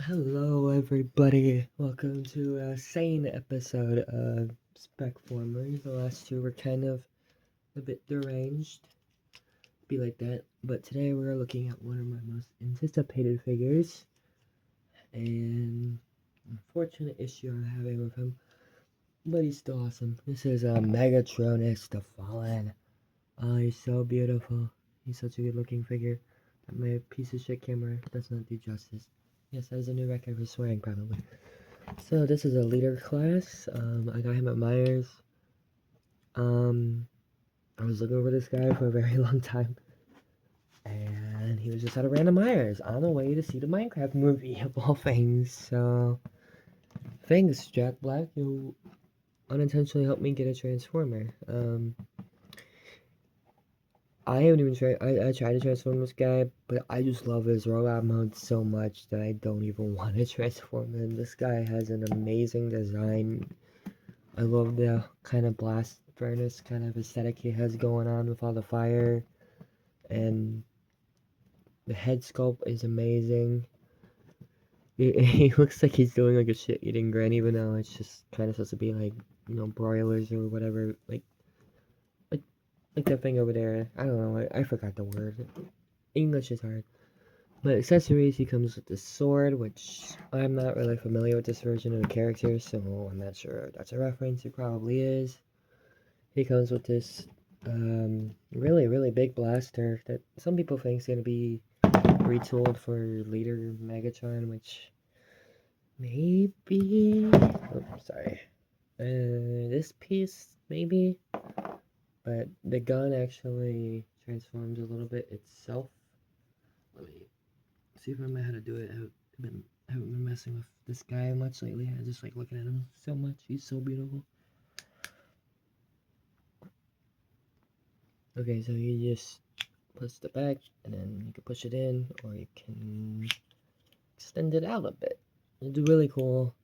Hello, everybody. Welcome to a sane episode of SpecFormers. The last two were kind of a bit deranged, be like that. But today we're looking at one of my most anticipated figures, and unfortunate issue I'm having with him, but he's still awesome. This is Megatronus the Fallen. Oh, he's so beautiful. He's such a good looking figure. My piece of shit camera does not do justice. Yes, that is a new record for swearing, probably. So this is a leader class. I got him at Myers. Um, I was looking for this guy for a very long time, and he was just at a random Myers on the way to see the Minecraft movie of all things. So thanks, Jack Black. You unintentionally helped me get a Transformer. I haven't even tried. I tried to transform this guy, but I just love his robot mode so much that I don't even want to transform him. This guy has an amazing design. I love the kind of blast furnace kind of aesthetic he has going on with all the fire, and the head sculpt is amazing. He looks like he's doing like a shit-eating grin, even though it's just kind of supposed to be like, broilers or whatever, like like that thing over there. I don't know. I forgot the word. English is hard. But accessories, he comes with the sword, which I'm not really familiar with this version of the character, so I'm not sure if that's a reference. It probably is. He comes with this really, really big blaster that some people think is going to be retooled for Leader Megatron, which maybe... Oh, sorry. This piece, maybe? But the gun actually transforms a little bit itself. Let me see if I remember how to do it. I haven't been messing with this guy much lately. I just like looking at him so much. He's so beautiful. Okay, so you just push the back, and then you can push it in, or you can extend it out a bit. It's really cool.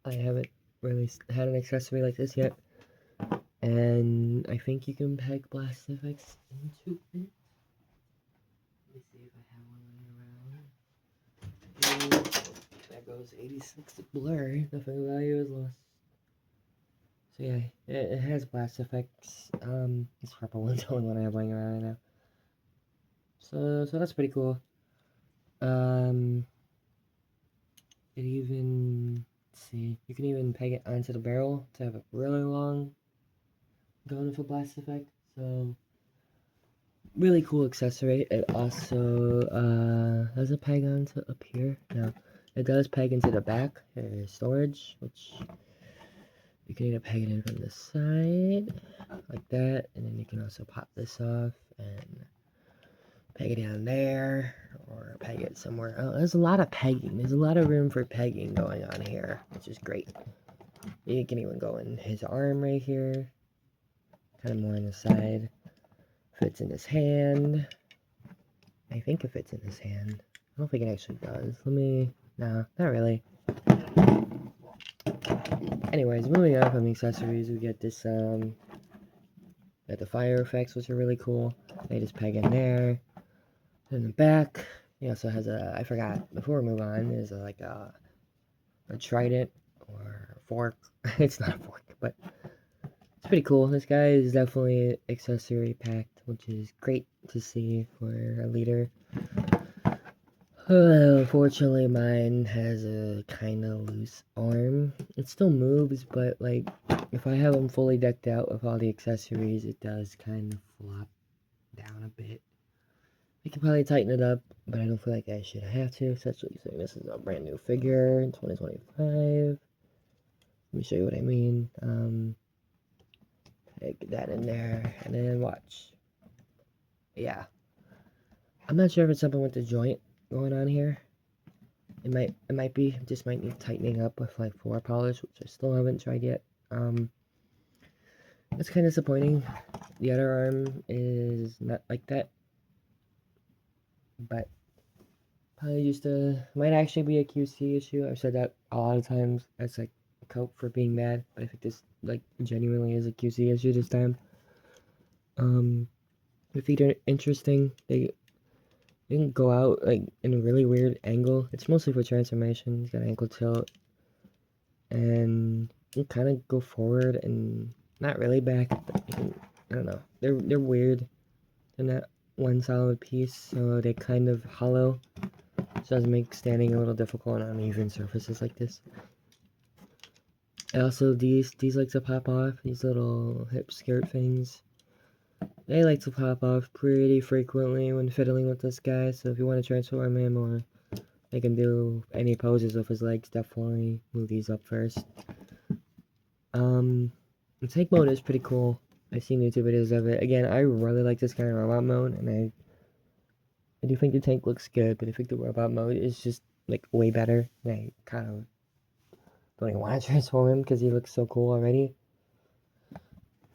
I haven't really had an accessory like this yet, and I think you can peg blast effects into it. Let me see if I have one laying around. There goes 86 blur. Nothing value is lost. So yeah, it has blast effects. This purple one's the only one I have laying around right now. So that's pretty cool. It even, let's see, you can even peg it onto the barrel to have a really long gun for blast effect. So really cool accessory. It also does it peg onto up here? No, it does peg into the back storage, which you can either peg it in from the side like that, and then you can also pop this off and peg it down there, or peg it somewhere. Oh, there's a lot of pegging. There's a lot of room for pegging going on here, which is great. You can even go in his arm right here, kind of more on the side. Fits in his hand. I think it fits in his hand. I don't think it actually does. No, not really. Anyways, moving on from the accessories, we get this, got the fire effects, which are really cool. They just peg in there. In the back, he also has I forgot, before we move on, there's like a trident or a fork. It's not a fork, but it's pretty cool. This guy is definitely accessory packed, which is great to see for a leader. Unfortunately, mine has a kind of loose arm. It still moves, but like, if I have him fully decked out with all the accessories, it does kind of flop down a bit. I could probably tighten it up, but I don't feel like I should have to, especially saying this is a brand new figure in 2025. Let me show you what I mean. Get that in there, and then watch. Yeah. I'm not sure if it's something with the joint going on here. It might be. It just might need tightening up with like floor polish, which I still haven't tried yet. It's kind of disappointing. The other arm is not like that, but probably just might actually be a QC issue. I've said that a lot of times as like a cope for being mad, but I think this like genuinely is a QC issue this time. The feet are interesting. They You can go out like in a really weird angle. It's mostly for transformation. It's got ankle tilt, and you kind of go forward and not really back. But you can, I don't know. They're weird. They're not one solid piece, so they kind of hollow. So it does make standing a little difficult on uneven surfaces like this. Also, these like to pop off. These little hip skirt things. They like to pop off pretty frequently when fiddling with this guy. So if you want to transform him or make him do any poses with his legs, definitely move these up first. The tank mode is pretty cool. I've seen YouTube videos of it. Again, I really like this kind of robot mode, and I do think the tank looks good, but I think the robot mode is just like way better. And I kind of don't even want to transform him because he looks so cool already.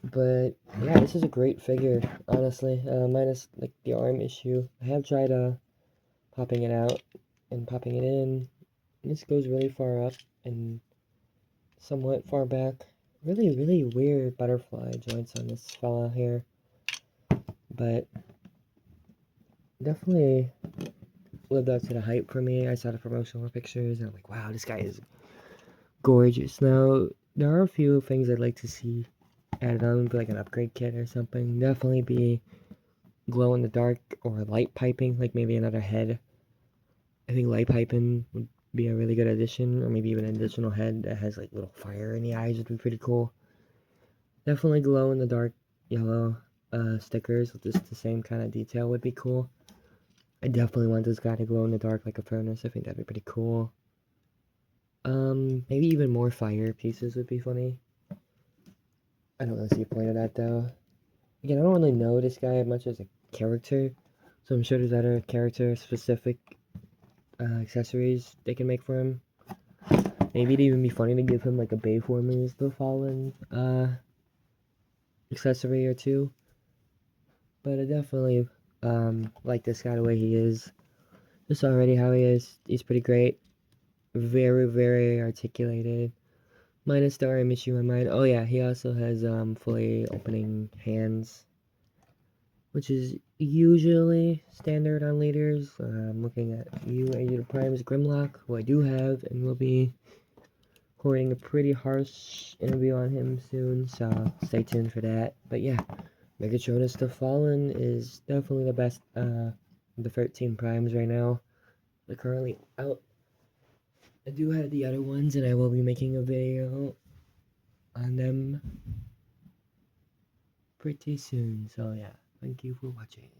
But yeah, this is a great figure, honestly. Minus like the arm issue. I have tried popping it out and popping it in. This goes really far up and somewhat far back. Really weird butterfly joints on this fella here. But definitely lived up to the hype for me. I saw the promotional pictures and I'm like, wow, this guy is gorgeous. Now, there are a few things I'd like to see added on, like an upgrade kit or something. Definitely be glow in the dark or light piping, like maybe another head. I think light piping would be a really good addition, or maybe even an additional head that has like little fire in the eyes would be pretty cool. Definitely glow in the dark yellow stickers with just the same kind of detail would be cool. I definitely want this guy to glow in the dark like a furnace. I think that'd be pretty cool. Maybe even more fire pieces would be funny. I don't really see a point of that though. Again, I don't really know this guy much as a character, so I'm sure there's other character-specific accessories they can make for him. Maybe it'd even be funny to give him like a SpecFormers The Fallen accessory or two. But I definitely like this guy the way he is. Just already how he is. He's pretty great. Very articulated. Minus the arm issue in mind. Oh yeah, he also has fully opening hands, which is usually standard on leaders. I'm looking at you, Agent of Prime's Grimlock, who I do have, and will be recording a pretty harsh interview on him soon, so stay tuned for that. But yeah, Megatronus The Fallen is definitely the best of the 13 primes right now. They're currently out. I do have the other ones, and I will be making a video on them pretty soon. So yeah, thank you for watching.